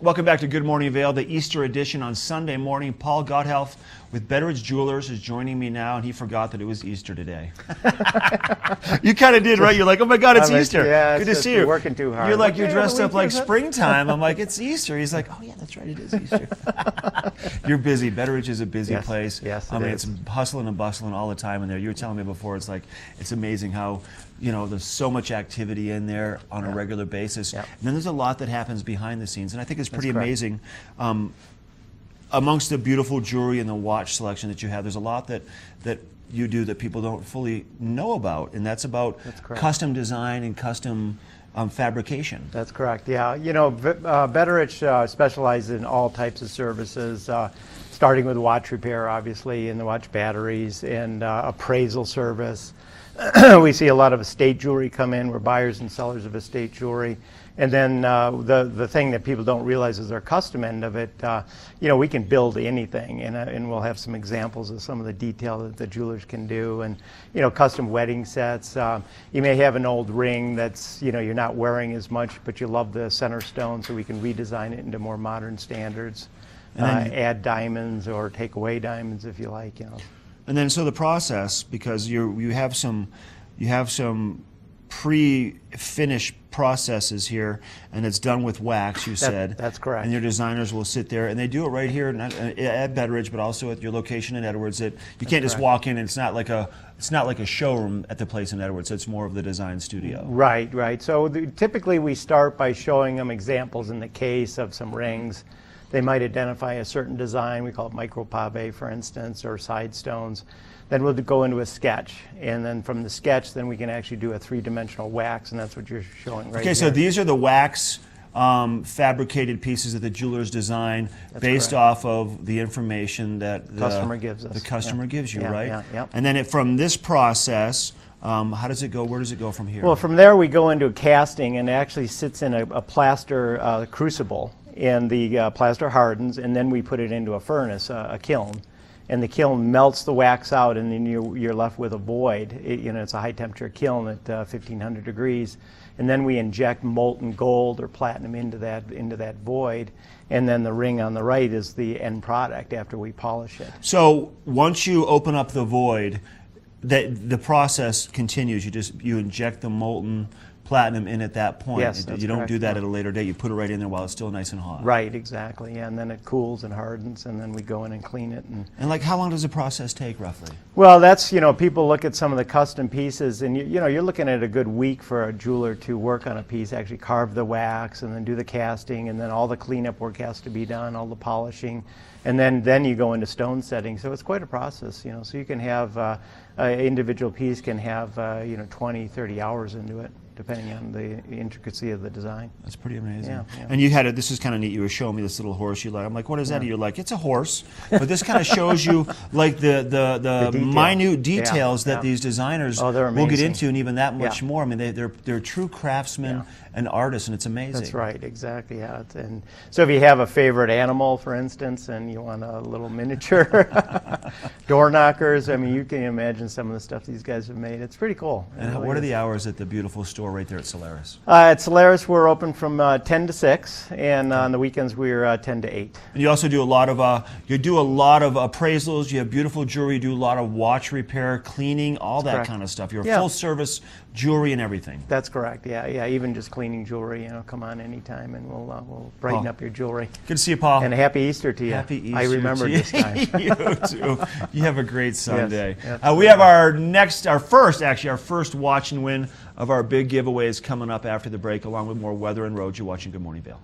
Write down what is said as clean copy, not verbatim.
Welcome back to Good Morning Vail, the Easter edition on Sunday morning. Paul Gotthelf with Betteridge Jewelers is joining me now, and he forgot that it was Easter today. You kind of did, right? You're like, oh my God, it's Easter. Yeah, good to see you. Working too hard. You're like, you're dressed up like springtime. I'm like, it's Easter. He's like, oh yeah, that's right, it is Easter. You're busy. Betteridge is a busy place. Yes, I mean, it's hustling and bustling all the time in there. You were telling me before, it's like, it's amazing how, you know, there's so much activity in there on a regular basis. And then there's a lot that happens behind the scenes, and I think it's pretty amazing. Amongst the beautiful jewelry and the watch selection that you have, there's a lot that you do that people don't fully know about, and that's about custom design and custom fabrication. That's correct, yeah. You know, Betteridge specializes in all types of services, starting with watch repair, obviously, and the watch batteries, and appraisal service. We see a lot of estate jewelry come in. We're buyers and sellers of estate jewelry. And then the thing that people don't realize is our custom end of it. You know, we can build anything, and we'll have some examples of some of the detail that the jewelers can do. And, you know, custom wedding sets. You may have an old ring that's, you know, you're not wearing as much, but you love the center stone, so we can redesign it into more modern standards. Add diamonds or take away diamonds if you like, you know. And then so the process, because you have some pre-finished processes here, and it's done with wax, you said. That's correct. And your designers will sit there, and they do it right here at Betteridge, but also at your location in Edwards. That you can't just walk in, and it's not like a showroom at the place in Edwards. It's more of the design studio. Right, right. So typically we start by showing them examples in the case of some rings. They might identify a certain design, we call it micro pave, for instance, or side stones. Then we'll go into a sketch, and then from the sketch, then we can actually do a three-dimensional wax, and that's what you're showing right here. Okay, so these are the wax fabricated pieces that the jewelers design based off of the information that the customer gives us. The customer gives you, right? Yeah. And then from this process, how does it go? Where does it go from here? Well, from there we go into a casting, and it actually sits in a plaster crucible. And the plaster hardens, and then we put it into a furnace, a kiln, and the kiln melts the wax out, and then you're left with a void. You know, it's a high temperature kiln at 1500 degrees, and then we inject molten gold or platinum into that void, and then the ring on the right is the end product after we polish it. So once you open up the void, the process continues. You inject the molten platinum in at that point. Yes, that's you don't correct, do that at a later date. You put it right in there while it's still nice and hot. Right, exactly. Yeah, and then it cools and hardens, and then we go in and clean it. And like, how long does the process take roughly? Well, that's, you know, people look at some of the custom pieces, and you know, you're looking at a good week for a jeweler to work on a piece, actually carve the wax, and then do the casting, and then all the cleanup work has to be done, all the polishing, and then you go into stone setting. So it's quite a process, you know. So you can have an individual piece can have you know, 20, 30 hours into it, depending on the intricacy of the design. That's pretty amazing. Yeah. And you had this is kind of neat. You were showing me this little horse you like. I'm like, what is that? And you're like, it's a horse. But this kind of shows you like the minute details that these designers will get into, and even that much more. I mean, they're true craftsmen and artists, and it's amazing. That's right, exactly. Yeah. And so if you have a favorite animal, for instance, and you want a little miniature door knockers, I mean, you can imagine some of the stuff these guys have made. It's pretty cool. And what are the hours at the beautiful store right there at Solaris? At Solaris, we're open from 10 to 6, and on the weekends we're 10 to 8. And you also do a lot of appraisals. You have beautiful jewelry. You do a lot of watch repair, cleaning, all that kind of stuff. You're a full service jewelry and everything. That's correct. Yeah. Even just cleaning jewelry. You know, come on anytime, and we'll brighten up your jewelry. Good to see you, Paul. And happy Easter to you. Happy Easter. I remember this time. You too. You have a great Sunday. Yes, we have our first watch and win of our big giveaways coming up after the break, along with more weather and roads. You're watching Good Morning Vail.